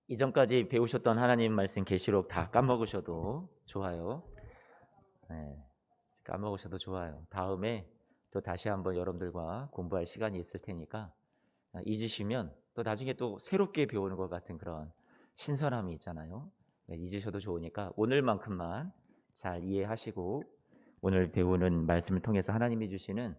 이전까지 배우셨던 하나님 말씀 계시록 다 까먹으셔도 좋아요. 네, 까먹으셔도 좋아요. 다음에 또 다시 한번 여러분들과 공부할 시간이 있을 테니까 잊으시면 또 나중에 또 새롭게 배우는 것 같은 그런 신선함이 있잖아요. 네, 잊으셔도 좋으니까 오늘만큼만 잘 이해하시고 오늘 배우는 말씀을 통해서 하나님이 주시는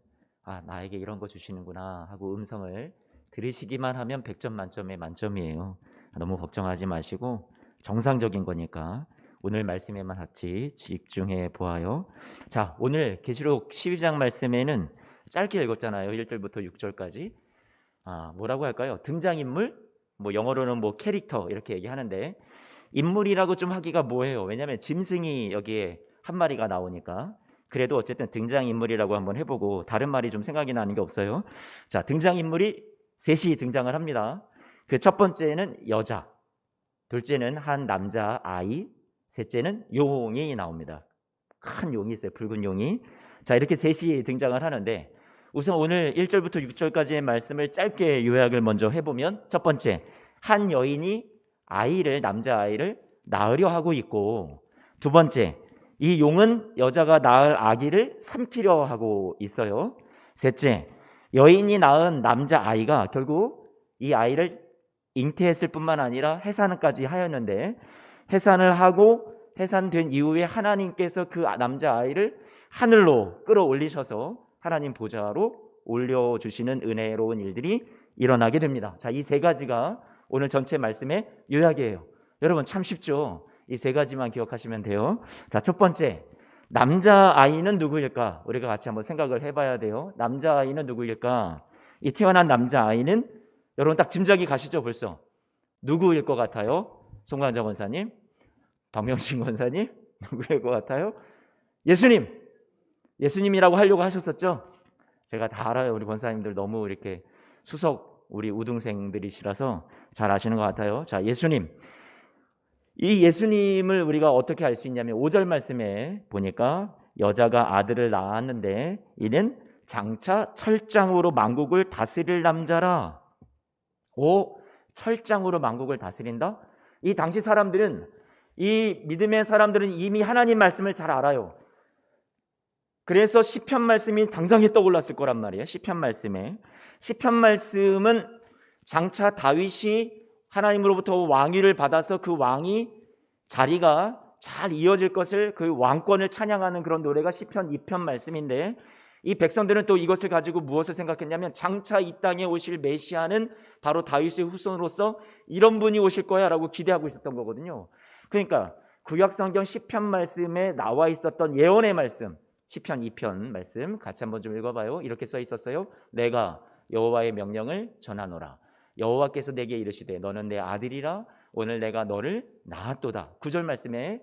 나에게 이런 거 주시는구나 하고 음성을 들으시기만 하면 100점 만점에 만점이에요. 너무 걱정하지 마시고 정상적인 거니까 오늘 말씀에만 같이 집중해 보아요. 자, 오늘 계시록 12장 말씀에는 짧게 읽었잖아요. 1절부터 6절까지. 뭐라고 할까요? 등장인물? 뭐 영어로는 뭐 캐릭터 이렇게 얘기하는데 인물이라고 좀 하기가 뭐해요. 왜냐하면 짐승이 여기에 한 마리가 나오니까. 그래도 어쨌든 등장인물이라고 한번 해보고 다른 말이 좀 생각이 나는 게 없어요. 자, 등장인물이 셋이 등장을 합니다. 그 첫 번째는 여자, 둘째는 한 남자 아이, 셋째는 용이 나옵니다. 큰 용이 있어요. 붉은 용이. 자, 이렇게 셋이 등장을 하는데 우선 오늘 1절부터 6절까지의 말씀을 짧게 요약을 먼저 해보면 첫 번째, 한 여인이 남자아이를 낳으려 하고 있고, 두 번째, 이 용은 여자가 낳을 아기를 삼키려 하고 있어요. 셋째, 여인이 낳은 남자아이가 결국 이 아이를 잉태했을 뿐만 아니라 해산까지 하였는데, 해산을 하고 해산된 이후에 하나님께서 그 남자아이를 하늘로 끌어올리셔서 하나님 보좌로 올려주시는 은혜로운 일들이 일어나게 됩니다. 자, 이 세 가지가 오늘 전체 말씀의 요약이에요. 여러분 참 쉽죠? 이 세 가지만 기억하시면 돼요. 자, 첫 번째, 남자아이는 누구일까? 우리가 같이 한번 생각을 해봐야 돼요. 남자아이는 누구일까? 이 태어난 남자아이는 여러분 딱 짐작이 가시죠 벌써? 누구일 것 같아요? 송강자 권사님? 박명신 권사님? 누구일 것 같아요? 예수님! 예수님이라고 하려고 하셨었죠? 제가 다 알아요. 우리 권사님들 너무 이렇게 수석 우리 우등생들이시라서 잘 아시는 것 같아요. 자, 예수님. 이 예수님을 우리가 어떻게 알 수 있냐면 5절 말씀에 보니까 여자가 아들을 낳았는데 이는 장차 철장으로 만국을 다스릴 남자라. 철장으로 만국을 다스린다? 이 당시 사람들은, 이 믿음의 사람들은 이미 하나님 말씀을 잘 알아요. 그래서 시편 말씀이 당장에 떠올랐을 거란 말이에요. 시편 말씀에. 시편 말씀은 장차 다윗이 하나님으로부터 왕위를 받아서 그 왕이 자리가 잘 이어질 것을, 그 왕권을 찬양하는 그런 노래가 시편 2편 말씀인데, 이 백성들은 또 이것을 가지고 무엇을 생각했냐면 장차 이 땅에 오실 메시아는 바로 다윗의 후손으로서 이런 분이 오실 거야 라고 기대하고 있었던 거거든요. 그러니까 구약성경 시편 말씀에 나와 있었던 예언의 말씀, 시편 2편 말씀 같이 한번 좀 읽어봐요. 이렇게 써 있었어요. 내가 여호와의 명령을 전하노라. 여호와께서 내게 이르시되 너는 내 아들이라. 오늘 내가 너를 낳았도다. 9절 말씀에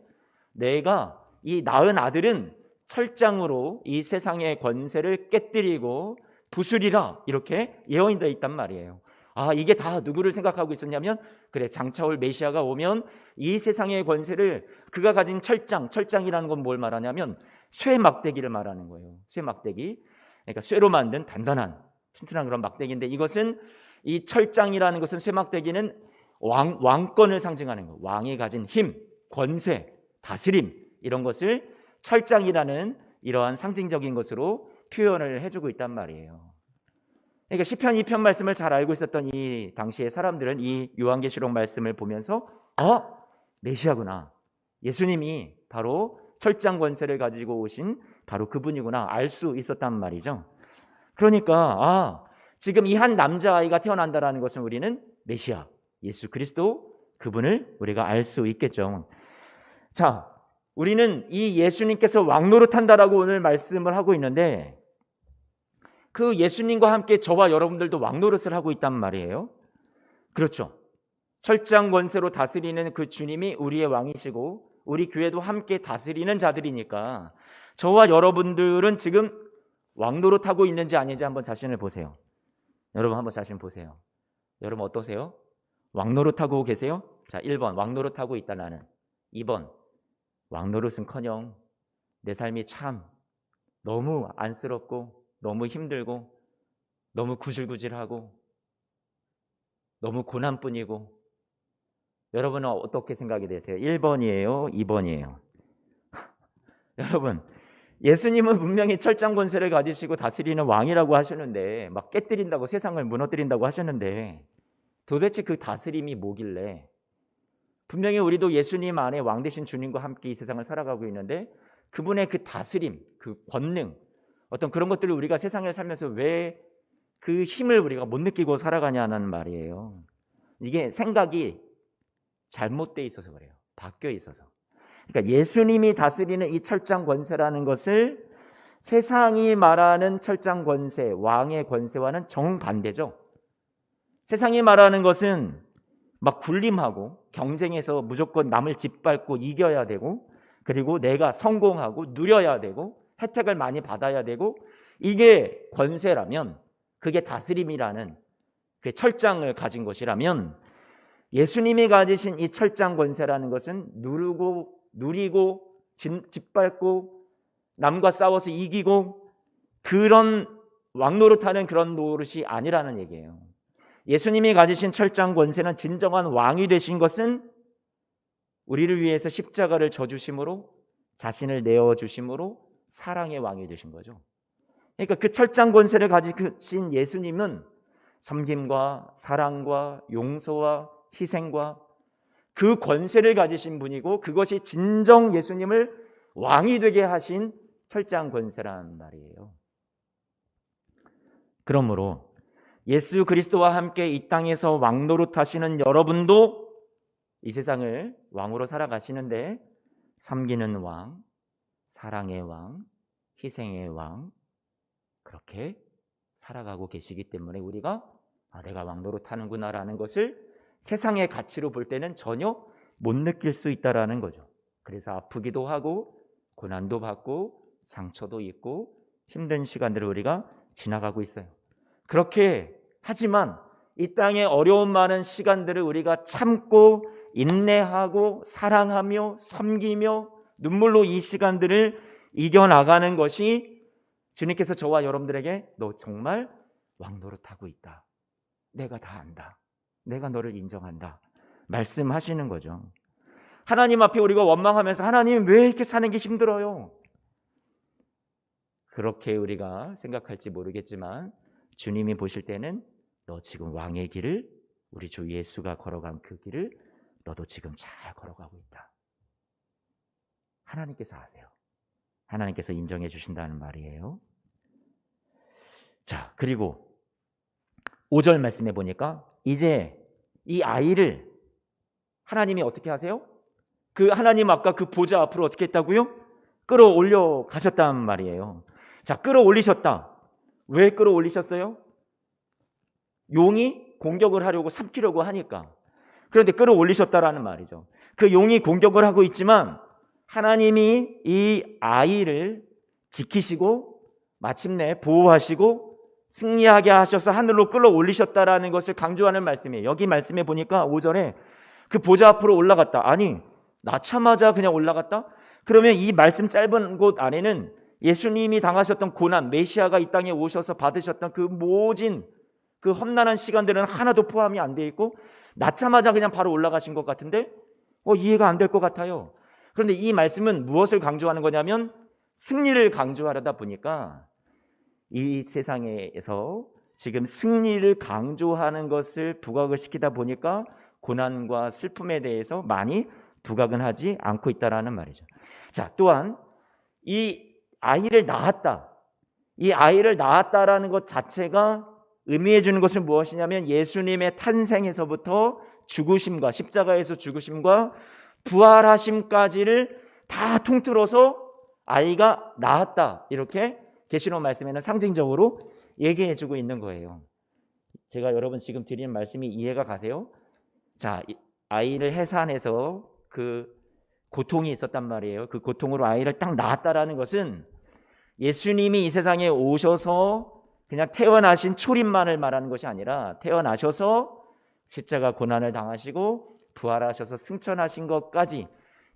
내가 이 낳은 아들은 철장으로 이 세상의 권세를 깨뜨리고 부수리라. 이렇게 예언이 되어 있단 말이에요. 이게 다 누구를 생각하고 있었냐면, 그래, 장차 올 메시아가 오면 이 세상의 권세를 그가 가진 철장이라는 건 뭘 말하냐면 쇠 막대기를 말하는 거예요. 쇠 막대기. 그러니까 쇠로 만든 단단한 튼튼한 그런 막대기인데, 이것은 이 철장이라는 것은, 쇠 막대기는 왕권을 상징하는 거예요. 왕이 가진 힘, 권세, 다스림, 이런 것을 철장이라는 이러한 상징적인 것으로 표현을 해주고 있단 말이에요. 그러니까 시편 2편 말씀을 잘 알고 있었던 이 당시의 사람들은 이 요한계시록 말씀을 보면서 메시아구나, 예수님이 바로 철장 권세를 가지고 오신 바로 그분이구나 알 수 있었단 말이죠. 그러니까 지금 이 한 남자아이가 태어난다는 것은 우리는 메시아 예수 그리스도, 그분을 우리가 알 수 있겠죠. 자, 우리는 이 예수님께서 왕노릇한다라고 오늘 말씀을 하고 있는데, 그 예수님과 함께 저와 여러분들도 왕노릇을 하고 있단 말이에요. 그렇죠. 철장 권세로 다스리는 그 주님이 우리의 왕이시고 우리 교회도 함께 다스리는 자들이니까 저와 여러분들은 지금 왕노릇하고 있는지 아닌지 한번 자신을 보세요. 여러분 한번 자신 보세요. 여러분 어떠세요? 왕노릇하고 계세요? 자, 1번 왕노릇하고 있다 나는. 2번 왕노릇은커녕 내 삶이 참 너무 안쓰럽고 너무 힘들고 너무 구질구질하고 너무 고난뿐이고 여러분은 어떻게 생각이 되세요? 1번이에요? 2번이에요? 여러분, 예수님은 분명히 철장 권세를 가지시고 다스리는 왕이라고 하셨는데, 막 깨뜨린다고, 세상을 무너뜨린다고 하셨는데, 도대체 그 다스림이 뭐길래? 분명히 우리도 예수님 안에 왕 되신 주님과 함께 이 세상을 살아가고 있는데, 그분의 그 다스림, 그 권능, 어떤 그런 것들을 우리가 세상을 살면서 왜 그 힘을 우리가 못 느끼고 살아가냐는 말이에요. 이게 생각이 잘못되어 있어서 그래요. 바뀌어 있어서. 그러니까 예수님이 다스리는 이 철장 권세라는 것을 세상이 말하는 철장 권세, 왕의 권세와는 정반대죠. 세상이 말하는 것은 막 군림하고 경쟁해서 무조건 남을 짓밟고 이겨야 되고, 그리고 내가 성공하고 누려야 되고 혜택을 많이 받아야 되고, 이게 권세라면, 그게 다스림이라는 그 철장을 가진 것이라면, 예수님이 가지신 이 철장 권세라는 것은 누리고 짓밟고 남과 싸워서 이기고 그런 왕노릇하는 그런 노릇이 아니라는 얘기예요. 예수님이 가지신 철장 권세는, 진정한 왕이 되신 것은 우리를 위해서 십자가를 져주심으로, 자신을 내어주심으로 사랑의 왕이 되신 거죠. 그러니까 그 철장 권세를 가지신 예수님은 섬김과 사랑과 용서와 희생과 그 권세를 가지신 분이고, 그것이 진정 예수님을 왕이 되게 하신 철장 권세란 말이에요. 그러므로 예수 그리스도와 함께 이 땅에서 왕노릇 하시는 여러분도 이 세상을 왕으로 살아가시는데, 섬기는 왕, 사랑의 왕, 희생의 왕, 그렇게 살아가고 계시기 때문에 우리가 내가 왕노릇 하는구나 라는 것을 세상의 가치로 볼 때는 전혀 못 느낄 수 있다라는 거죠. 그래서 아프기도 하고 고난도 받고 상처도 있고 힘든 시간들을 우리가 지나가고 있어요. 그렇게 하지만 이 땅의 어려운 많은 시간들을 우리가 참고 인내하고 사랑하며 섬기며 눈물로 이 시간들을 이겨나가는 것이 주님께서 저와 여러분들에게 너 정말 왕노릇하고 있다, 내가 다 안다, 내가 너를 인정한다 말씀하시는 거죠. 하나님 앞에 우리가 원망하면서 하나님 왜 이렇게 사는 게 힘들어요? 그렇게 우리가 생각할지 모르겠지만 주님이 보실 때는 너 지금 왕의 길을, 우리 주 예수가 걸어간 그 길을 너도 지금 잘 걸어가고 있다. 하나님께서 아세요. 하나님께서 인정해 주신다는 말이에요. 자, 그리고 5절 말씀해 보니까 이제 이 아이를 하나님이 어떻게 하세요? 그 하나님 아까 그 보좌 앞으로 어떻게 했다고요? 끌어올려 가셨단 말이에요. 자, 끌어올리셨다. 왜 끌어올리셨어요? 용이 공격을 하려고 삼키려고 하니까. 그런데 끌어올리셨다라는 말이죠. 그 용이 공격을 하고 있지만 하나님이 이 아이를 지키시고 마침내 보호하시고 승리하게 하셔서 하늘로 끌어올리셨다라는 것을 강조하는 말씀이에요. 여기 말씀해 보니까 5절에 그 보좌 앞으로 올라갔다. 아니, 낳자마자 그냥 올라갔다? 그러면 이 말씀 짧은 곳 안에는 예수님이 당하셨던 고난, 메시아가 이 땅에 오셔서 받으셨던 그 모진 그 험난한 시간들은 하나도 포함이 안 돼 있고 낳자마자 그냥 바로 올라가신 것 같은데 이해가 안 될 것 같아요. 그런데 이 말씀은 무엇을 강조하는 거냐면 승리를 강조하려다 보니까 이 세상에서 지금 승리를 강조하는 것을 부각을 시키다 보니까 고난과 슬픔에 대해서 많이 부각은 하지 않고 있다라는 말이죠. 자, 또한 이 아이를 낳았다. 이 아이를 낳았다라는 것 자체가 의미해 주는 것은 무엇이냐면 예수님의 탄생에서부터 죽으심과 십자가에서 죽으심과 부활하심까지를 다 통틀어서 아이가 낳았다. 이렇게 계시록 말씀에는 상징적으로 얘기해 주고 있는 거예요. 제가 여러분 지금 드리는 말씀이 이해가 가세요? 자, 아이를 해산해서 그 고통이 있었단 말이에요. 그 고통으로 아이를 딱 낳았다라는 것은 예수님이 이 세상에 오셔서 그냥 태어나신 초림만을 말하는 것이 아니라 태어나셔서 십자가 고난을 당하시고 부활하셔서 승천하신 것까지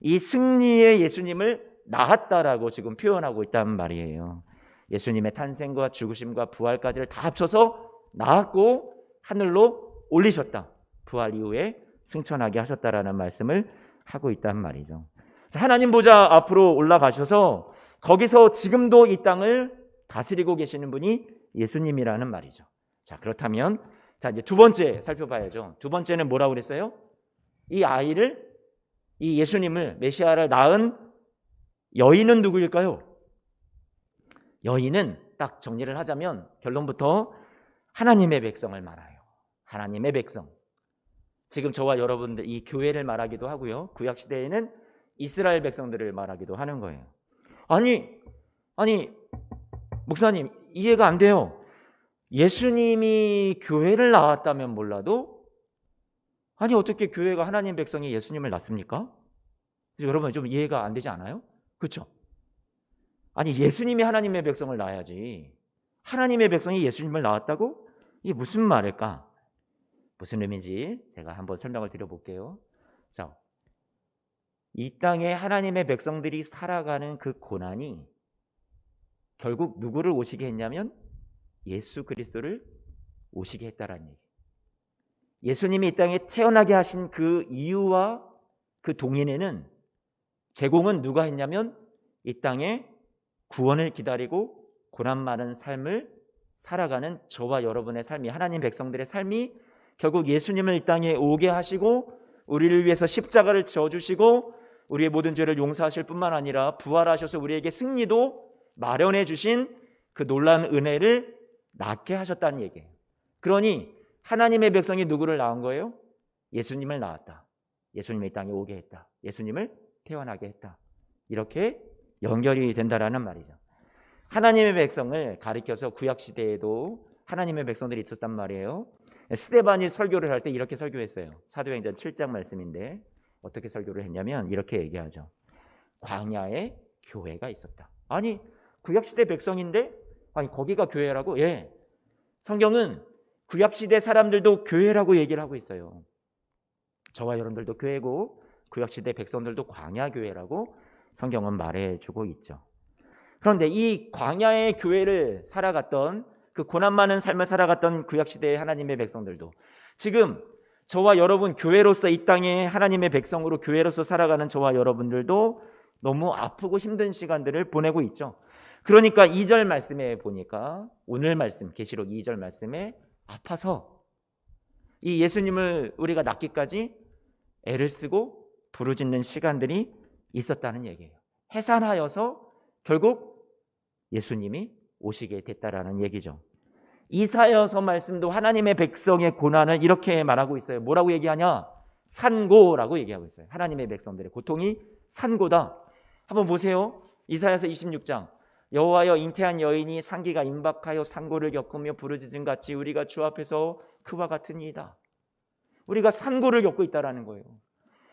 이 승리의 예수님을 낳았다라고 지금 표현하고 있단 말이에요. 예수님의 탄생과 죽으심과 부활까지를 다 합쳐서 낳았고 하늘로 올리셨다. 부활 이후에 승천하게 하셨다라는 말씀을 하고 있단 말이죠. 자, 하나님 보좌 앞으로 올라가셔서 거기서 지금도 이 땅을 다스리고 계시는 분이 예수님이라는 말이죠. 자, 그렇다면 자, 이제 두 번째 살펴봐야죠. 두 번째는 뭐라고 그랬어요? 이 아이를, 이 예수님을, 메시아를 낳은 여인은 누구일까요? 여인은 딱 정리를 하자면 결론부터 하나님의 백성을 말해요. 하나님의 백성. 지금 저와 여러분들 이 교회를 말하기도 하고요. 구약 시대에는 이스라엘 백성들을 말하기도 하는 거예요. 아니 목사님 이해가 안 돼요. 예수님이 교회를 낳았다면 몰라도 아니 어떻게 교회가 하나님 백성이 예수님을 낳습니까? 여러분 좀 이해가 안 되지 않아요? 그렇죠? 아니 예수님이 하나님의 백성을 낳아야지 하나님의 백성이 예수님을 낳았다고? 이게 무슨 말일까? 무슨 의미인지 제가 한번 설명을 드려볼게요. 자, 이 땅에 하나님의 백성들이 살아가는 그 고난이 결국 누구를 오시게 했냐면 예수 그리스도를 오시게 했다라는 얘기. 예수님이 이 땅에 태어나게 하신 그 이유와 그 동인에는 제공은 누가 했냐면 이 땅에 구원을 기다리고 고난 많은 삶을 살아가는 저와 여러분의 삶이, 하나님 백성들의 삶이 결국 예수님을 이 땅에 오게 하시고 우리를 위해서 십자가를 져주시고 우리의 모든 죄를 용서하실 뿐만 아니라 부활하셔서 우리에게 승리도 마련해 주신 그 놀라운 은혜를 낳게 하셨다는 얘기예요. 그러니 하나님의 백성이 누구를 낳은 거예요? 예수님을 낳았다. 예수님이 이 땅에 오게 했다. 예수님을 태어나게 했다. 이렇게 연결이 된다라는 말이죠. 하나님의 백성을 가리켜서 구약시대에도 하나님의 백성들이 있었단 말이에요. 스데반이 설교를 할 때 이렇게 설교했어요. 사도행전 7장 말씀인데 어떻게 설교를 했냐면 이렇게 얘기하죠. 광야에 교회가 있었다. 아니 구약시대 백성인데 아니 거기가 교회라고? 예. 성경은 구약시대 사람들도 교회라고 얘기를 하고 있어요. 저와 여러분들도 교회고 구약시대 백성들도 광야교회라고 성경은 말해주고 있죠. 그런데 이 광야의 교회를 살아갔던 그 고난 많은 삶을 살아갔던 구약시대의 하나님의 백성들도 지금 저와 여러분 교회로서 이 땅에 하나님의 백성으로 교회로서 살아가는 저와 여러분들도 너무 아프고 힘든 시간들을 보내고 있죠. 그러니까 2절 말씀에 보니까 오늘 말씀 계시록 2절 말씀에 아파서 이 예수님을 우리가 낳기까지 애를 쓰고 부르짖는 시간들이 있었다는 얘기예요. 해산하여서 결국 예수님이 오시게 됐다라는 얘기죠. 이사야서 말씀도 하나님의 백성의 고난을 이렇게 말하고 있어요. 뭐라고 얘기하냐? 산고라고 얘기하고 있어요. 하나님의 백성들의 고통이 산고다. 한번 보세요. 이사야서 26장. 여호와여 잉태한 여인이 상기가 임박하여 산고를 겪으며 부르짖은 같이 우리가 주 앞에서 그와 같으니이다. 우리가 산고를 겪고 있다라는 거예요.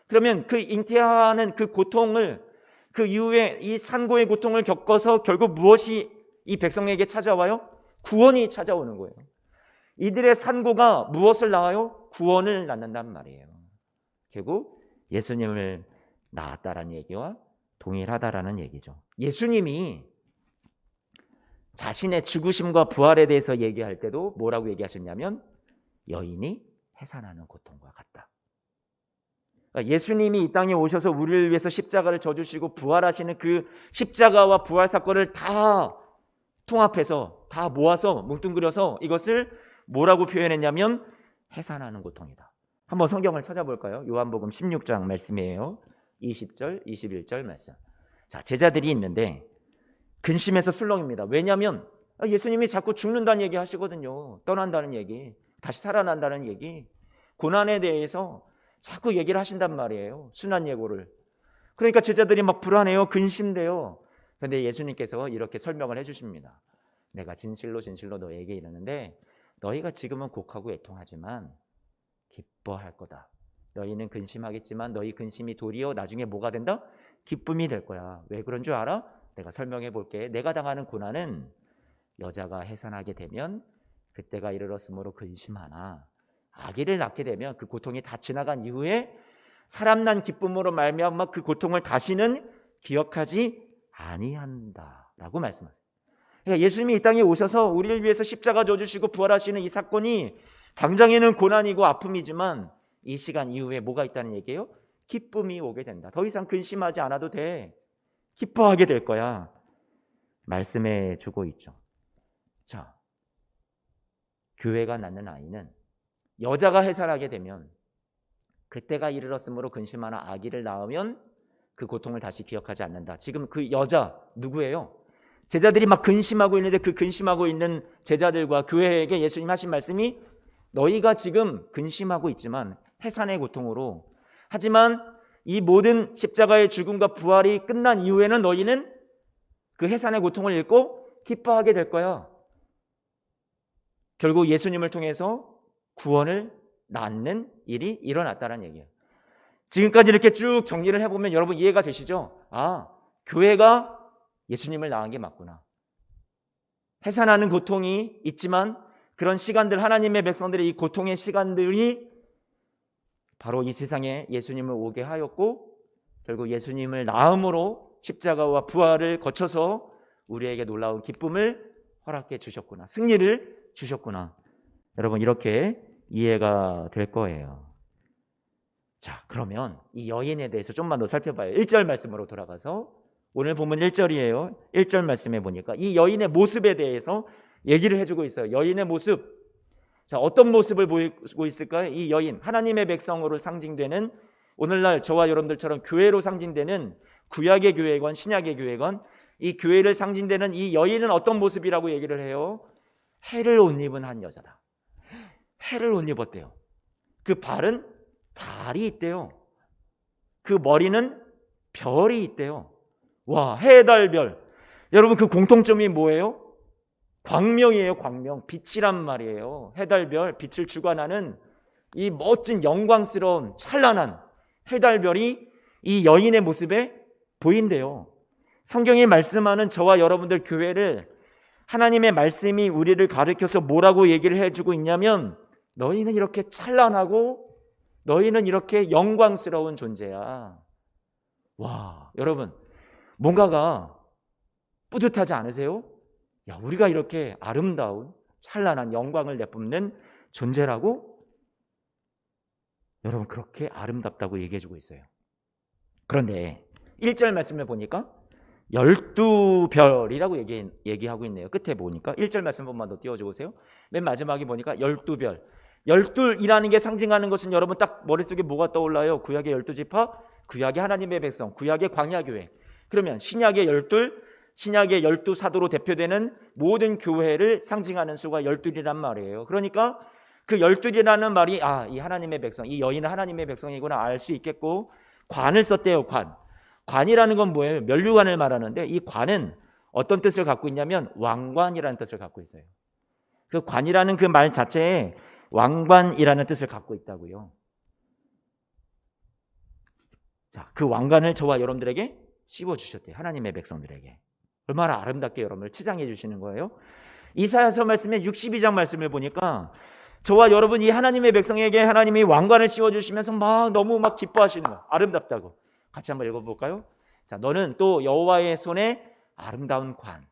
그러면 그 잉태하는 그 고통을 그 이후에 이 산고의 고통을 겪어서 결국 무엇이 이 백성에게 찾아와요? 구원이 찾아오는 거예요. 이들의 산고가 무엇을 낳아요? 구원을 낳는단 말이에요. 결국 예수님을 낳았다라는 얘기와 동일하다라는 얘기죠. 예수님이 자신의 죽으심과 부활에 대해서 얘기할 때도 뭐라고 얘기하셨냐면 여인이 해산하는 고통과 같다. 그러니까 예수님이 이 땅에 오셔서 우리를 위해서 십자가를 져주시고 부활하시는 그 십자가와 부활 사건을 다 통합해서 다 모아서 뭉뚱그려서 이것을 뭐라고 표현했냐면 해산하는 고통이다. 한번 성경을 찾아볼까요? 요한복음 16장 말씀이에요. 20절, 21절 말씀. 자, 제자들이 있는데 근심해서 술렁입니다. 왜냐하면 예수님이 자꾸 죽는다는 얘기 하시거든요. 떠난다는 얘기, 다시 살아난다는 얘기, 고난에 대해서 자꾸 얘기를 하신단 말이에요. 순환 예고를. 그러니까 제자들이 막 불안해요. 근심돼요. 그런데 예수님께서 이렇게 설명을 해주십니다. 내가 진실로 진실로 너에게 이르는데 너희가 지금은 곡하고 애통하지만 기뻐할 거다. 너희는 근심하겠지만 너희 근심이 도리어 나중에 뭐가 된다? 기쁨이 될 거야. 왜 그런 줄 알아? 내가 설명해 볼게. 내가 당하는 고난은 여자가 해산하게 되면 그때가 이르렀으므로 근심하나 아기를 낳게 되면 그 고통이 다 지나간 이후에 사람 난 기쁨으로 말미암아 그 고통을 다시는 기억하지 아니한다라고 말씀하세요. 그러니까 예수님이 이 땅에 오셔서 우리를 위해서 십자가 져주시고 부활하시는 이 사건이 당장에는 고난이고 아픔이지만 이 시간 이후에 뭐가 있다는 얘기예요? 기쁨이 오게 된다. 더 이상 근심하지 않아도 돼. 기뻐하게 될 거야. 말씀해 주고 있죠. 자, 교회가 낳는 아이는 여자가 해산하게 되면 그때가 이르렀으므로 근심하나 아기를 낳으면 그 고통을 다시 기억하지 않는다. 지금 그 여자 누구예요? 제자들이 막 근심하고 있는데 그 근심하고 있는 제자들과 교회에게 예수님 하신 말씀이 너희가 지금 근심하고 있지만 해산의 고통으로, 하지만 이 모든 십자가의 죽음과 부활이 끝난 이후에는 너희는 그 해산의 고통을 잃고 기뻐하게 될 거야. 결국 예수님을 통해서 구원을 낳는 일이 일어났다는 얘기예요. 지금까지 이렇게 쭉 정리를 해보면 여러분 이해가 되시죠? 아, 교회가 예수님을 낳은 게 맞구나. 해산하는 고통이 있지만 그런 시간들, 하나님의 백성들의 이 고통의 시간들이 바로 이 세상에 예수님을 오게 하였고 결국 예수님을 낳음으로 십자가와 부활을 거쳐서 우리에게 놀라운 기쁨을 허락해 주셨구나. 승리를 주셨구나. 여러분 이렇게 이해가 될 거예요. 자, 그러면 이 여인에 대해서 좀만 더 살펴봐요. 1절 말씀으로 돌아가서 오늘 본문 1절이에요. 1절 말씀에 보니까 이 여인의 모습에 대해서 얘기를 해주고 있어요. 여인의 모습. 자, 어떤 모습을 보이고 있을까요? 이 여인, 하나님의 백성으로 상징되는, 오늘날 저와 여러분들처럼 교회로 상징되는 구약의 교회건 신약의 교회건 이 교회를 상징되는 이 여인은 어떤 모습이라고 얘기를 해요? 해를 옷 입은 한 여자다. 해를 옷 입었대요. 그 발은 달이 있대요. 그 머리는 별이 있대요. 와, 해, 달, 별. 여러분 그 공통점이 뭐예요? 광명이에요. 광명. 빛이란 말이에요. 해, 달, 별, 빛을 주관하는 이 멋진 영광스러운 찬란한 해, 달, 별이 이 여인의 모습에 보인대요. 성경이 말씀하는 저와 여러분들 교회를 하나님의 말씀이 우리를 가르쳐서 뭐라고 얘기를 해주고 있냐면 너희는 이렇게 찬란하고 너희는 이렇게 영광스러운 존재야. 와, 여러분 뭔가가 뿌듯하지 않으세요? 야, 우리가 이렇게 아름다운 찬란한 영광을 내뿜는 존재라고? 여러분 그렇게 아름답다고 얘기해주고 있어요. 그런데 1절 말씀을 보니까 12별이라고 얘기하고 있네요. 끝에 보니까 1절 말씀 한 번만 더 띄워주세요. 맨 마지막에 보니까 12별. 12이라는 게 상징하는 것은 여러분 딱 머릿속에 뭐가 떠올라요? 구약의 12지파, 구약의 하나님의 백성, 구약의 광야교회. 그러면 신약의 12, 신약의 12사도로 대표되는 모든 교회를 상징하는 수가 12이란 말이에요. 그러니까 그 12이라는 말이 이 하나님의 백성, 이 여인은 하나님의 백성이구나 알 수 있겠고, 관을 썼대요. 관이라는 건 뭐예요? 면류관을 말하는데 이 관은 어떤 뜻을 갖고 있냐면 왕관이라는 뜻을 갖고 있어요. 그 관이라는 그 말 자체에 왕관이라는 뜻을 갖고 있다고요. 자, 그 왕관을 저와 여러분들에게 씌워주셨대요. 하나님의 백성들에게. 얼마나 아름답게 여러분을 치장해 주시는 거예요. 이사야서 말씀에 62장 말씀을 보니까 저와 여러분 이 하나님의 백성에게 하나님이 왕관을 씌워주시면서 너무 기뻐하시는 거예요. 아름답다고. 같이 한번 읽어볼까요? 자, 너는 또 여호와의 손에 아름다운 관,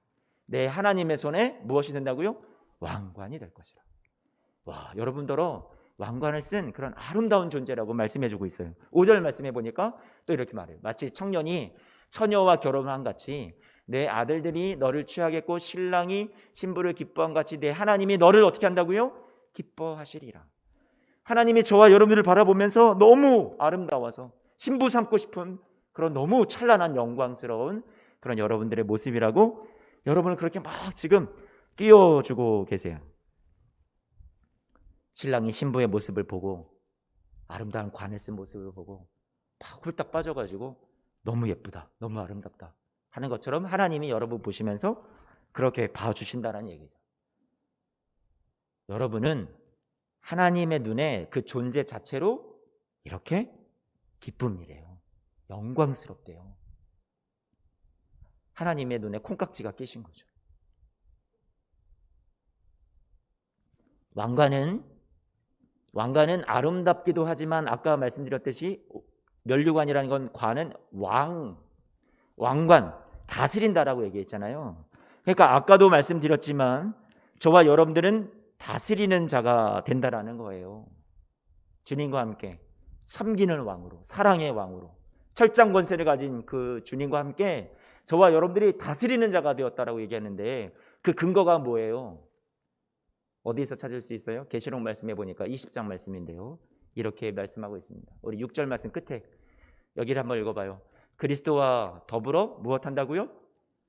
내 하나님의 손에 무엇이 된다고요? 왕관이 될 것이라. 와, 여러분들어 왕관을 쓴 그런 아름다운 존재라고 말씀해주고 있어요. 5절 말씀해 보니까 또 이렇게 말해요. 마치 청년이 처녀와 결혼한 같이 내 아들들이 너를 취하겠고 신랑이 신부를 기뻐한 같이 내 하나님이 너를 어떻게 한다고요? 기뻐하시리라. 하나님이 저와 여러분들을 바라보면서 너무 아름다워서 신부 삼고 싶은 그런 너무 찬란한 영광스러운 그런 여러분들의 모습이라고 여러분을 그렇게 지금 띄워주고 계세요. 신랑이 신부의 모습을 보고 아름다운 관을 쓴 모습을 보고 홀딱 빠져가지고 너무 예쁘다, 너무 아름답다 하는 것처럼 하나님이 여러분 보시면서 그렇게 봐주신다는 얘기죠. 여러분은 하나님의 눈에 그 존재 자체로 이렇게 기쁨이래요. 영광스럽대요. 하나님의 눈에 콩깍지가 끼신 거죠. 왕관은 아름답기도 하지만 아까 말씀드렸듯이 면류관이라는 건 관은 왕관, 다스린다라고 얘기했잖아요. 그러니까 아까도 말씀드렸지만 저와 여러분들은 다스리는 자가 된다라는 거예요. 주님과 함께 섬기는 왕으로, 사랑의 왕으로, 철장 권세를 가진 그 주님과 함께 저와 여러분들이 다스리는 자가 되었다라고 얘기하는데, 그 근거가 뭐예요? 어디에서 찾을 수 있어요? 계시록 말씀해 보니까 20장 말씀인데요, 이렇게 말씀하고 있습니다. 우리 6절 말씀 끝에 여기를 한번 읽어봐요. 그리스도와 더불어 무엇한다고요?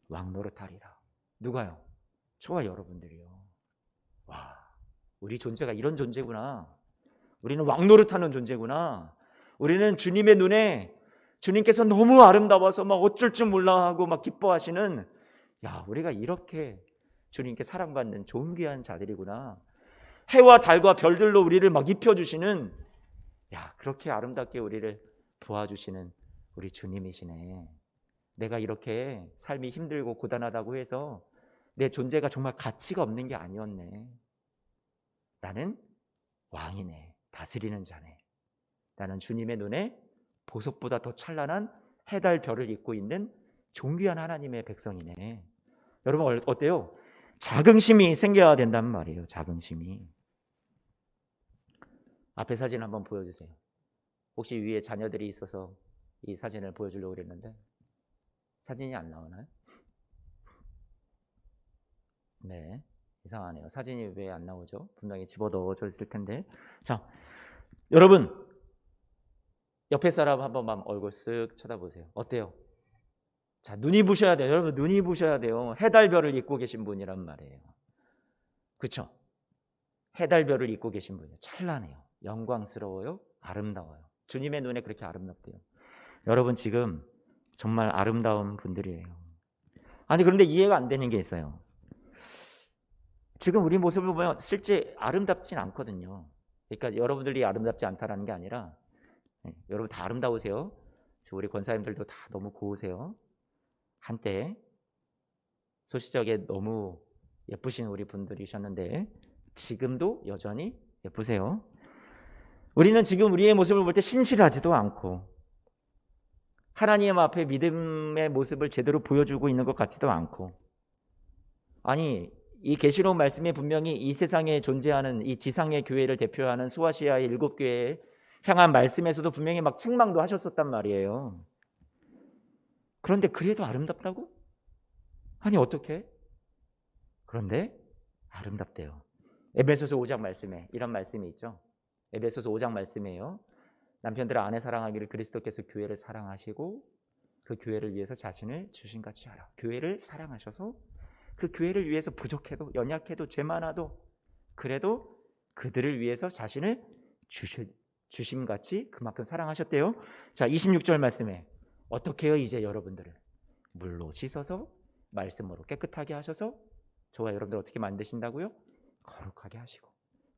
왕노릇하리라. 누가요? 저와 여러분들이요. 와, 우리 존재가 이런 존재구나. 우리는 왕노릇하는 존재구나. 우리는 주님의 눈에 주님께서 너무 아름다워서 막 어쩔 줄 몰라 하고 막 기뻐하시는, 야, 우리가 이렇게 주님께 사랑받는 존귀한 자들이구나. 해와 달과 별들로 우리를 막 입혀주시는, 야, 그렇게 아름답게 우리를 도와주시는 우리 주님이시네. 내가 이렇게 삶이 힘들고 고단하다고 해서 내 존재가 정말 가치가 없는 게 아니었네. 나는 왕이네. 다스리는 자네. 나는 주님의 눈에 보석보다 더 찬란한 해달 별을 입고 있는 존귀한 하나님의 백성이네. 여러분 어때요? 자긍심이 생겨야 된단 말이에요. 자긍심이. 앞에 사진 한번 보여주세요. 혹시 위에 자녀들이 있어서 이 사진을 보여주려고 그랬는데 사진이 안 나오나요? 네, 이상하네요. 사진이 왜 안 나오죠? 분명히 집어넣어져 있을 텐데. 자, 여러분 옆에 사람 한 번만 얼굴 쓱 쳐다보세요. 어때요? 자, 눈이 부셔야 돼요. 여러분 눈이 부셔야 돼요. 해달별을 입고 계신 분이란 말이에요. 그렇죠? 해달별을 입고 계신 분이에요. 찬란해요. 영광스러워요. 아름다워요. 주님의 눈에 그렇게 아름답대요. 여러분 지금 정말 아름다운 분들이에요. 아니 그런데 이해가 안 되는 게 있어요. 지금 우리 모습을 보면 실제 아름답진 않거든요. 그러니까 여러분들이 아름답지 않다라는 게 아니라, 여러분 다 아름다우세요. 우리 권사님들도 다 너무 고우세요. 한때 소시적에 너무 예쁘신 우리 분들이셨는데 지금도 여전히 예쁘세요. 우리는 지금 우리의 모습을 볼 때 신실하지도 않고 하나님 앞에 믿음의 모습을 제대로 보여주고 있는 것 같지도 않고, 아니 이 계시록 말씀에 분명히 이 세상에 존재하는 이 지상의 교회를 대표하는 소아시아의 7교회에 향한 말씀에서도 분명히 막 책망도 하셨었단 말이에요. 그런데 그래도 아름답다고? 아니 어떻게? 그런데 아름답대요. 에베소서 5장 말씀에 이런 말씀이 있죠. 에베소서 5장 말씀이에요. 남편들아 아내 사랑하기를 그리스도께서 교회를 사랑하시고 그 교회를 위해서 자신을 주신같이 하라. 교회를 사랑하셔서 그 교회를 위해서 부족해도 연약해도 죄 많아도 그래도 그들을 위해서 자신을 주심같이 그만큼 사랑하셨대요. 자, 26절 말씀에 어떻게 해요? 이제 여러분들을 물로 씻어서 말씀으로 깨끗하게 하셔서 저와 여러분들 어떻게 만드신다고요? 거룩하게 하시고.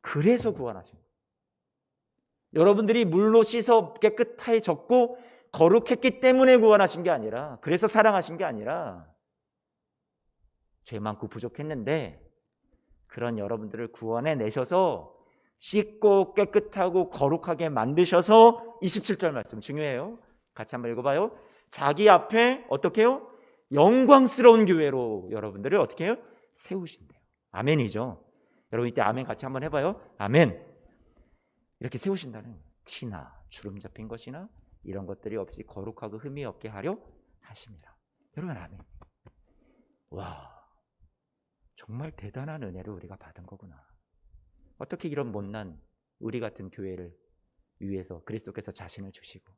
그래서 구원하신 거예요. 여러분들이 물로 씻어 깨끗해졌고 거룩했기 때문에 구원하신 게 아니라, 그래서 사랑하신 게 아니라, 죄 많고 부족했는데 그런 여러분들을 구원해 내셔서 씻고 깨끗하고 거룩하게 만드셔서 27절 말씀 중요해요. 같이 한번 읽어봐요. 자기 앞에 어떻게 해요? 영광스러운 교회로 여러분들을 어떻게 해요? 세우신대요. 아멘이죠. 여러분 이때 아멘 같이 한번 해봐요. 아멘. 이렇게 세우신다는 거예요. 티나 주름 잡힌 것이나 이런 것들이 없이 거룩하고 흠이 없게 하려 하십니다. 여러분 아멘. 와, 정말 대단한 은혜를 우리가 받은 거구나. 어떻게 이런 못난 우리 같은 교회를 위해서 그리스도께서 자신을 주시고,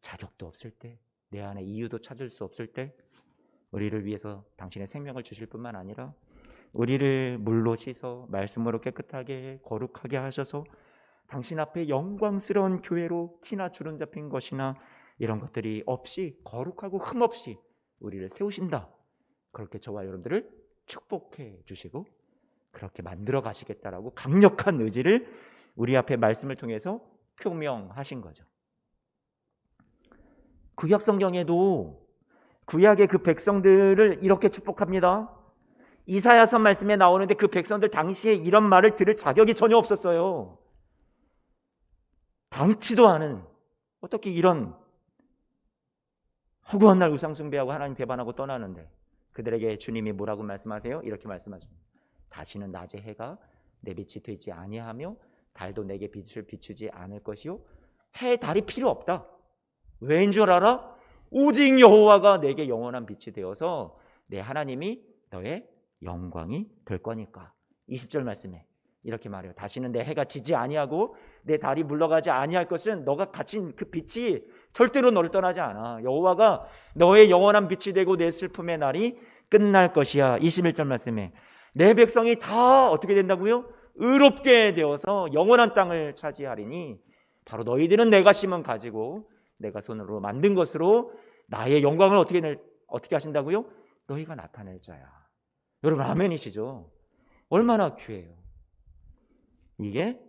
자격도 없을 때, 내 안에 이유도 찾을 수 없을 때 우리를 위해서 당신의 생명을 주실 뿐만 아니라 우리를 물로 씻어 말씀으로 깨끗하게 거룩하게 하셔서 당신 앞에 영광스러운 교회로 티나 주름 잡힌 것이나 이런 것들이 없이 거룩하고 흠 없이 우리를 세우신다. 그렇게 저와 여러분들을 축복해 주시고 그렇게 만들어 가시겠다라고 강력한 의지를 우리 앞에 말씀을 통해서 표명하신 거죠. 구약 성경에도 구약의 그 백성들을 이렇게 축복합니다. 이사야서 말씀에 나오는데 그 백성들 당시에 이런 말을 들을 자격이 전혀 없었어요. 당치도 않은, 어떻게 이런 허구한 날 우상 숭배하고 하나님 배반하고 떠나는데 그들에게 주님이 뭐라고 말씀하세요? 이렇게 말씀하십니다. 다시는 낮에 해가 내 빛이 되지 아니하며 달도 내게 빛을 비추지 않을 것이요 해 달이 필요 없다. 왜인 줄 알아? 오직 여호와가 내게 영원한 빛이 되어서 내 하나님이 너의 영광이 될 거니까. 20절 말씀에 이렇게 말해요. 다시는 내 해가 지지 아니하고 내 달이 물러가지 아니할 것은 너가 갇힌 그 빛이 절대로 너를 떠나지 않아. 여호와가 너의 영원한 빛이 되고 내 슬픔의 날이 끝날 것이야. 21절 말씀에 내 백성이 다 어떻게 된다고요? 의롭게 되어서 영원한 땅을 차지하리니 바로 너희들은 내가 심은 가지고 내가 손으로 만든 것으로 나의 영광을 어떻게 하신다고요? 너희가 나타낼 자야. 여러분 아멘이시죠? 얼마나 귀해요. 이게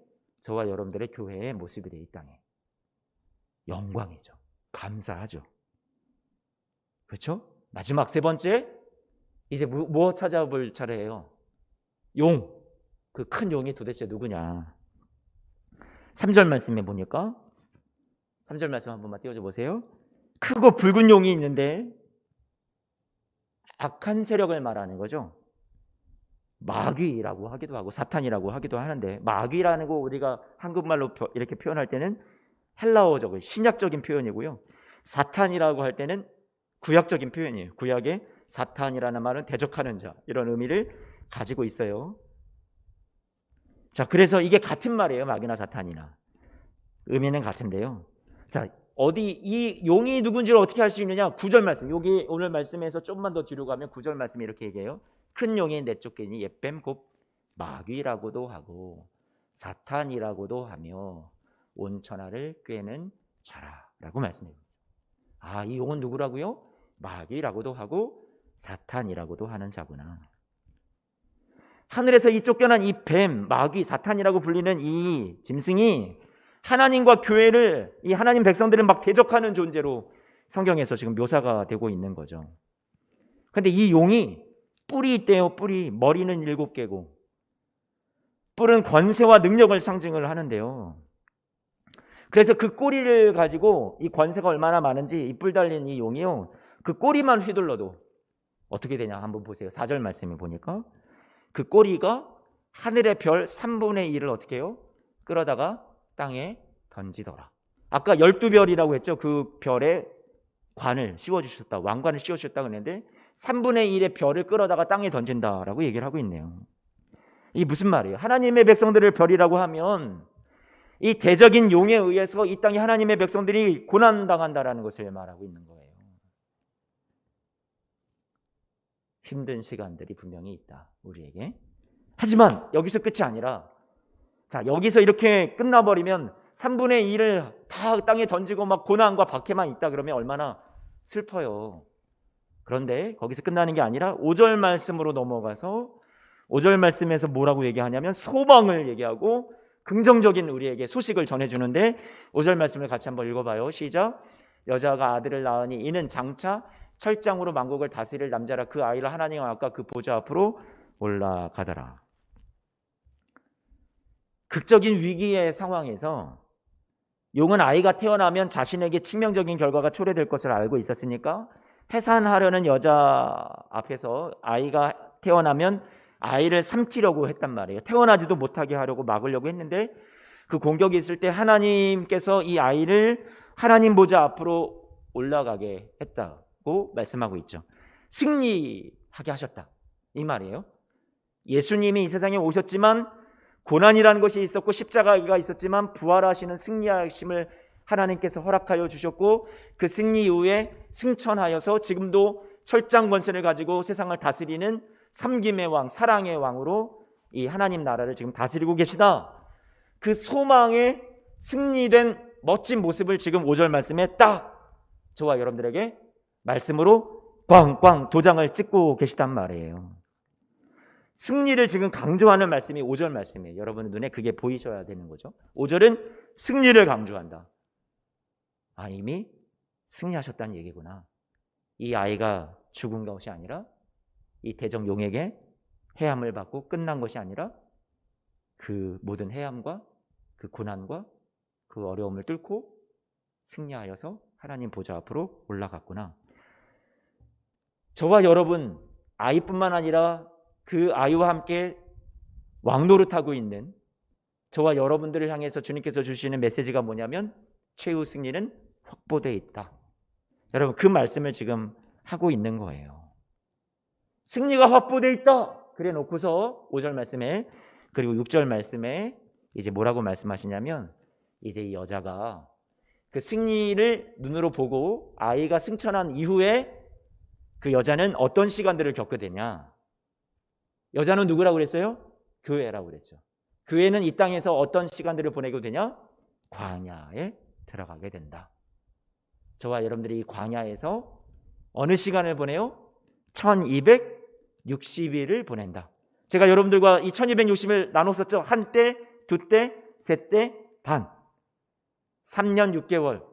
저와 여러분들의 교회의 모습이래. 이 땅에 영광이죠. 감사하죠. 그렇죠? 마지막 세 번째, 이제 뭐 찾아볼 차례예요? 용. 그 큰 용이 도대체 누구냐? 3절 말씀에 보니까 3절 말씀 한 번만 띄워줘 보세요. 크고 붉은 용이 있는데 악한 세력을 말하는 거죠. 마귀라고 하기도 하고 사탄이라고 하기도 하는데, 마귀라는 거 우리가 한국말로 이렇게 표현할 때는 헬라어적인 신약적인 표현이고요. 사탄이라고 할 때는 구약적인 표현이에요. 구약의 사탄이라는 말은 대적하는 자, 이런 의미를 가지고 있어요. 자, 그래서 이게 같은 말이에요. 마귀나 사탄이나 의미는 같은데요. 자, 어디 이 용이 누군지를 어떻게 알 수 있느냐? 9절 말씀. 여기 오늘 말씀에서 조금만 더 뒤로 가면 9절 말씀이 이렇게 얘기해요. 큰 용이 내쫓기니 옛뱀 곧 마귀라고도 하고 사탄이라고도 하며 온 천하를 꿰는 자라라고 말씀해요. 아, 이 용은 누구라고요? 마귀라고도 하고 사탄이라고도 하는 자구나. 하늘에서 이 쫓겨난 이 뱀, 마귀, 사탄이라고 불리는 이 짐승이 하나님과 교회를, 이 하나님 백성들을 막 대적하는 존재로 성경에서 지금 묘사가 되고 있는 거죠. 근데 이 용이 뿔이 있대요. 뿔이. 머리는 7개고 뿔은 권세와 능력을 상징을 하는데요. 그래서 그 꼬리를 가지고 이 권세가 얼마나 많은지, 이 뿔 달린 이 용이요, 그 꼬리만 휘둘러도 어떻게 되냐 한번 보세요. 4절 말씀에 보니까 그 꼬리가 하늘의 별 3분의 1을 어떻게 해요? 끌어다가 땅에 던지더라. 아까 12별이라고 했죠. 그 별에 관을 씌워주셨다, 왕관을 씌워주셨다 그랬는데 3분의 1의 별을 끌어다가 땅에 던진다라고 얘기를 하고 있네요. 이게 무슨 말이에요? 하나님의 백성들을 별이라고 하면 이 대적인 용에 의해서 이 땅에 하나님의 백성들이 고난당한다라는 것을 말하고 있는 거예요. 힘든 시간들이 분명히 있다, 우리에게. 하지만 여기서 끝이 아니라, 자, 여기서 이렇게 끝나버리면 3분의 1을 다 땅에 던지고 막 고난과 박해만 있다 그러면 얼마나 슬퍼요. 그런데 거기서 끝나는 게 아니라 5절 말씀으로 넘어가서 5절 말씀에서 뭐라고 얘기하냐면 소망을 얘기하고 긍정적인 우리에게 소식을 전해주는데, 5절 말씀을 같이 한번 읽어봐요. 시작. 여자가 아들을 낳으니 이는 장차 철장으로 만국을 다스릴 남자라. 그 아이를 하나님 아까 그 보좌 앞으로 올라가더라. 극적인 위기의 상황에서 용은 아이가 태어나면 자신에게 치명적인 결과가 초래될 것을 알고 있었으니까 해산하려는 여자 앞에서 아이가 태어나면 아이를 삼키려고 했단 말이에요. 태어나지도 못하게 하려고 막으려고 했는데, 그 공격이 있을 때 하나님께서 이 아이를 하나님 보좌 앞으로 올라가게 했다고 말씀하고 있죠. 승리하게 하셨다, 이 말이에요. 예수님이 이 세상에 오셨지만 고난이라는 것이 있었고 십자가가 있었지만 부활하시는 승리하심을 하나님께서 허락하여 주셨고, 그 승리 이후에 승천하여서 지금도 철장 권세를 가지고 세상을 다스리는 섬김의 왕, 사랑의 왕으로 이 하나님 나라를 지금 다스리고 계시다. 그 소망의 승리된 멋진 모습을 지금 5절 말씀에 딱 저와 여러분들에게 말씀으로 꽝꽝 도장을 찍고 계시단 말이에요. 승리를 지금 강조하는 말씀이 5절 말씀이에요. 여러분 눈에 그게 보이셔야 되는 거죠. 5절은 승리를 강조한다. 아, 이미 승리하셨다는 얘기구나. 이 아이가 죽은 것이 아니라, 이 대적 용에게 해함을 받고 끝난 것이 아니라 그 모든 해함과 그 고난과 그 어려움을 뚫고 승리하여서 하나님 보좌 앞으로 올라갔구나. 저와 여러분, 아이뿐만 아니라 그 아이와 함께 왕노릇하고 있는 저와 여러분들을 향해서 주님께서 주시는 메시지가 뭐냐면 최후 승리는 확보되어 있다. 여러분 그 말씀을 지금 하고 있는 거예요. 승리가 확보되어 있다. 그래 놓고서 5절 말씀에 그리고 6절 말씀에 이제 뭐라고 말씀하시냐면 이제 이 여자가 그 승리를 눈으로 보고 아이가 승천한 이후에 그 여자는 어떤 시간들을 겪게 되냐. 여자는 누구라고 그랬어요? 교회라고 그랬죠. 교회는 이 땅에서 어떤 시간들을 보내게 되냐? 광야에 들어가게 된다. 저와 여러분들이 이 광야에서 어느 시간을 보내요? 1260일을 보낸다. 제가 여러분들과 이 1260일 나눴었죠. 한때, 두때, 셋때, 반. 3년 6개월.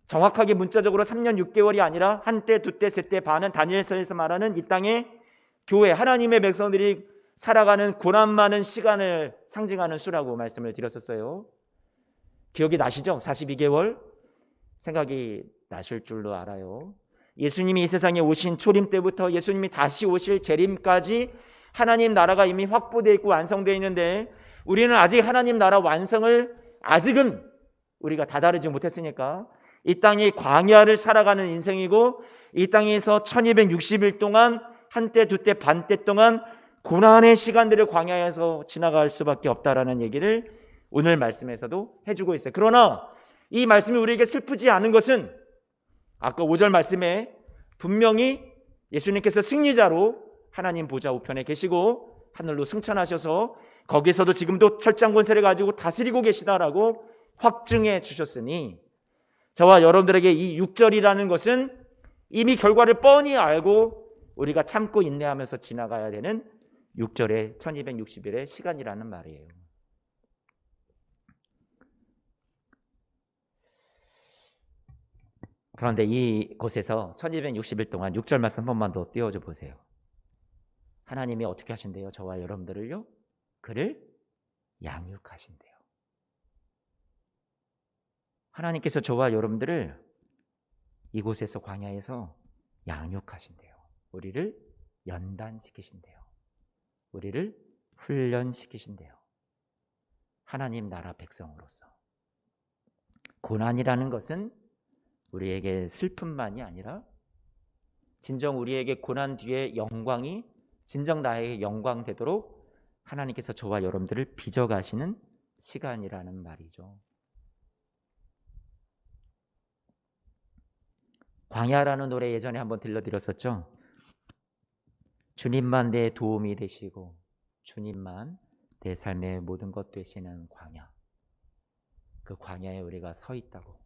정확하게 문자적으로 3년 6개월이 아니라 한때, 두때, 셋때, 반은 다니엘서에서 말하는 이 땅의 교회, 하나님의 백성들이 살아가는 고난 많은 시간을 상징하는 수라고 말씀을 드렸었어요. 기억이 나시죠? 42개월 생각이 나실 줄로 알아요. 예수님이 이 세상에 오신 초림 때부터 예수님이 다시 오실 재림까지 하나님 나라가 이미 확보되어 있고 완성되어 있는데 우리는 아직 하나님 나라 완성을 아직은 우리가 다다르지 못했으니까 이 땅이 광야를 살아가는 인생이고 이 땅에서 1260일 동안 한때 두때 반때 동안 고난의 시간들을 광야에서 지나갈 수밖에 없다라는 얘기를 오늘 말씀에서도 해주고 있어요. 그러나 이 말씀이 우리에게 슬프지 않은 것은 아까 5절 말씀에 분명히 예수님께서 승리자로 하나님 보좌 우편에 계시고 하늘로 승천하셔서 거기서도 지금도 철장 권세를 가지고 다스리고 계시다라고 확증해 주셨으니 저와 여러분들에게 이 6절이라는 것은 이미 결과를 뻔히 알고 우리가 참고 인내하면서 지나가야 되는 6절의 1260일의 시간이라는 말이에요. 그런데 이곳에서 1260일 동안 6절 말씀 한 번만 더 띄워줘 보세요. 하나님이 어떻게 하신대요? 저와 여러분들을요? 그를 양육하신대요. 하나님께서 저와 여러분들을 이곳에서 광야에서 양육하신대요. 우리를 연단시키신대요. 우리를 훈련시키신대요. 하나님 나라 백성으로서. 고난이라는 것은 우리에게 슬픔만이 아니라 진정 우리에게 고난 뒤에 영광이 진정 나에게 영광 되도록 하나님께서 저와 여러분들을 빚어가시는 시간이라는 말이죠. 광야라는 노래 예전에 한번 들려드렸었죠. 주님만 내 도움이 되시고 주님만 내 삶의 모든 것 되시는 광야. 그 광야에 우리가 서 있다고.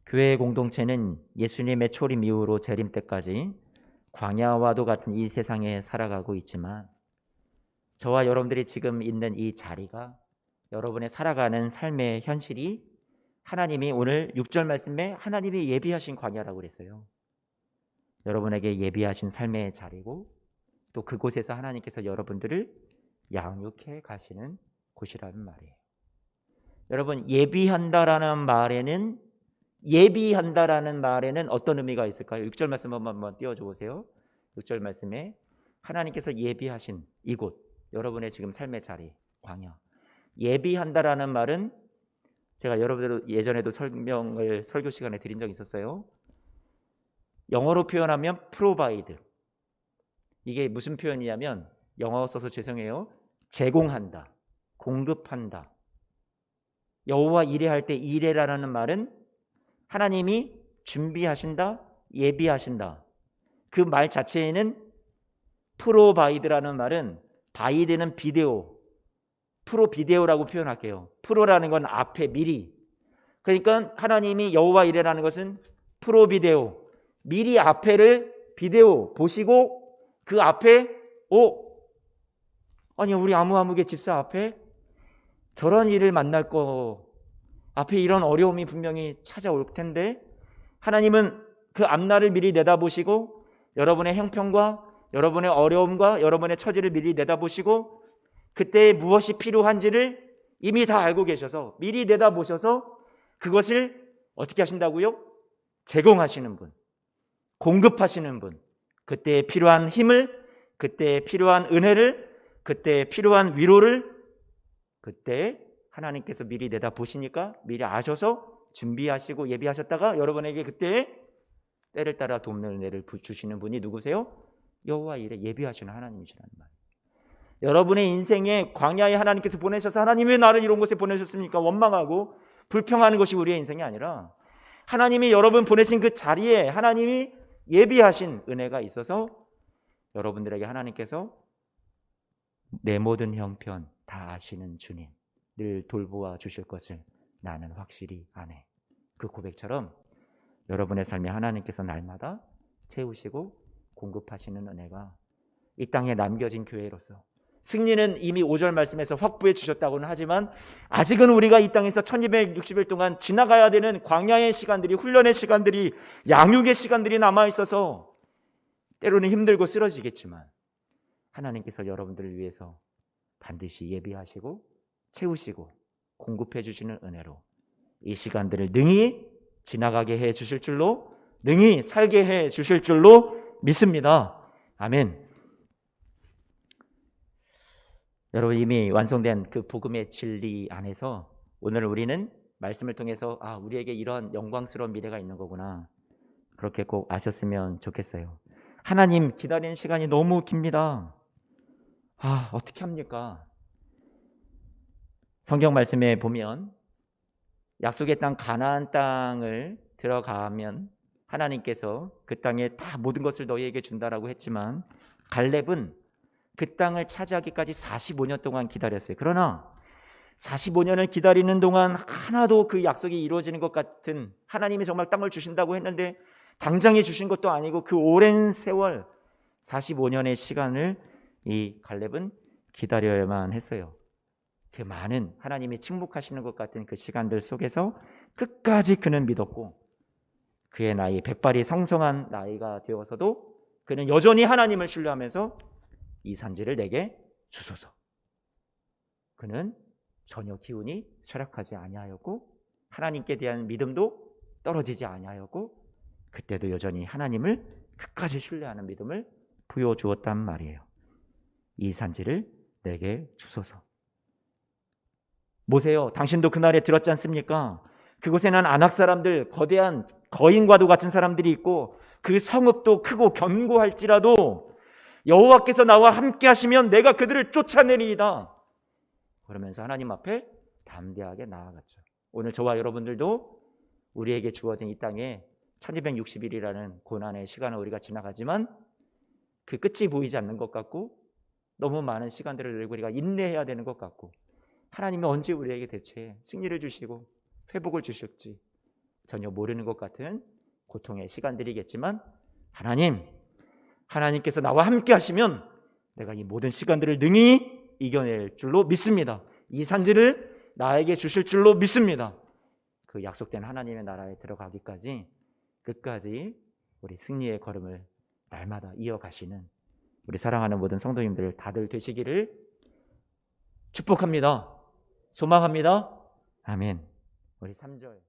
교회의 공동체는 예수님의 초림 이후로 재림 때까지 광야와도 같은 이 세상에 살아가고 있지만 저와 여러분들이 지금 있는 이 자리가 여러분의 살아가는 삶의 현실이 하나님이 오늘 6절 말씀에 하나님이 예비하신 광야라고 그랬어요. 여러분에게 예비하신 삶의 자리고 또 그곳에서 하나님께서 여러분들을 양육해 가시는 곳이라는 말이에요. 여러분 예비한다라는 말에는 어떤 의미가 있을까요? 6절 말씀 한번 띄워줘 보세요. 6절 말씀에 하나님께서 예비하신 이곳 여러분의 지금 삶의 자리 광야 예비한다라는 말은 제가 여러분들 예전에도 설교 시간에 드린 적이 있었어요. 영어로 표현하면 provide. 이게 무슨 표현이냐면 영어 써서 죄송해요. 제공한다. 공급한다. 여호와 이레할 때 이레라는 말은 하나님이 준비하신다. 예비하신다. 그 말 자체에는 provide라는 말은 바이드는 비데오. 프로비데오라고 표현할게요. 프로라는 건 앞에 미리. 그러니까 하나님이 여호와 이레라는 것은 프로비데오. 미리 앞에를 비데오 보시고 그 앞에 아니 우리 아무개 집사 앞에 저런 일을 만날 거 앞에 이런 어려움이 분명히 찾아올 텐데 하나님은 그 앞날을 미리 내다보시고 여러분의 형편과 여러분의 어려움과 여러분의 처지를 미리 내다보시고 그때 무엇이 필요한지를 이미 다 알고 계셔서 미리 내다보셔서 그것을 어떻게 하신다고요? 제공하시는 분, 공급하시는 분, 그때에 필요한 힘을, 그때에 필요한 은혜를, 그때에 필요한 위로를 그때 하나님께서 미리 내다보시니까 미리 아셔서 준비하시고 예비하셨다가 여러분에게 그때 때를 따라 돕는 은혜를 주시는 분이 누구세요? 여호와 이레 예비하시는 하나님이시라는 말이에요. 여러분의 인생에 광야에 하나님께서 보내셔서 하나님 왜 나를 이런 곳에 보내셨습니까? 원망하고 불평하는 것이 우리의 인생이 아니라 하나님이 여러분 보내신 그 자리에 하나님이 예비하신 은혜가 있어서 여러분들에게 하나님께서 내 모든 형편 다 아시는 주님, 늘 돌보아 주실 것을 나는 확실히 아네. 그 고백처럼 여러분의 삶에 하나님께서 날마다 채우시고 공급하시는 은혜가 이 땅에 남겨진 교회로서 승리는 이미 5절 말씀에서 확보해 주셨다고는 하지만 아직은 우리가 이 땅에서 1260일 동안 지나가야 되는 광야의 시간들이, 훈련의 시간들이, 양육의 시간들이 남아있어서 때로는 힘들고 쓰러지겠지만 하나님께서 여러분들을 위해서 반드시 예비하시고 채우시고 공급해 주시는 은혜로 이 시간들을 능히 지나가게 해 주실 줄로, 능히 살게 해 주실 줄로 믿습니다. 아멘. 여러분, 이미 완성된 그 복음의 진리 안에서 오늘 우리는 말씀을 통해서 우리에게 이런 영광스러운 미래가 있는 거구나, 그렇게 꼭 아셨으면 좋겠어요. 하나님 기다리는 시간이 너무 깁니다. 어떻게 합니까? 성경 말씀에 보면 약속의 땅 가나안 땅을 들어가면 하나님께서 그 땅에 다 모든 것을 너희에게 준다라고 했지만 갈렙은 그 땅을 차지하기까지 45년 동안 기다렸어요. 그러나 45년을 기다리는 동안 하나도 그 약속이 이루어지는 것 같은, 하나님이 정말 땅을 주신다고 했는데 당장에 주신 것도 아니고 그 오랜 세월 45년의 시간을 이 갈렙은 기다려야만 했어요. 그 많은 하나님이 침묵하시는 것 같은 그 시간들 속에서 끝까지 그는 믿었고 그의 나이 백발이 성성한 나이가 되어서도 그는 여전히 하나님을 신뢰하면서 이 산지를 내게 주소서. 그는 전혀 기운이 쇠락하지 아니하였고 하나님께 대한 믿음도 떨어지지 아니하였고 그때도 여전히 하나님을 끝까지 신뢰하는 믿음을 부여주었단 말이에요. 이 산지를 내게 주소서. 모세요, 당신도 그날에 들었지 않습니까? 그곳에는 아낙 사람들, 거대한 거인과도 같은 사람들이 있고 그 성읍도 크고 견고할지라도 여호와께서 나와 함께 하시면 내가 그들을 쫓아내리이다. 그러면서 하나님 앞에 담대하게 나아갔죠. 오늘 저와 여러분들도 우리에게 주어진 이 땅에 1260일이라는 고난의 시간을 우리가 지나가지만 그 끝이 보이지 않는 것 같고 너무 많은 시간들을 우리가 인내해야 되는 것 같고 하나님이 언제 우리에게 대체 승리를 주시고 회복을 주실지 전혀 모르는 것 같은 고통의 시간들이겠지만 하나님께서 나와 함께 하시면 내가 이 모든 시간들을 능히 이겨낼 줄로 믿습니다. 이 산지를 나에게 주실 줄로 믿습니다. 그 약속된 하나님의 나라에 들어가기까지 끝까지 우리 승리의 걸음을 날마다 이어가시는 우리 사랑하는 모든 성도님들 다들 되시기를 축복합니다. 소망합니다. 아멘. 우리 3절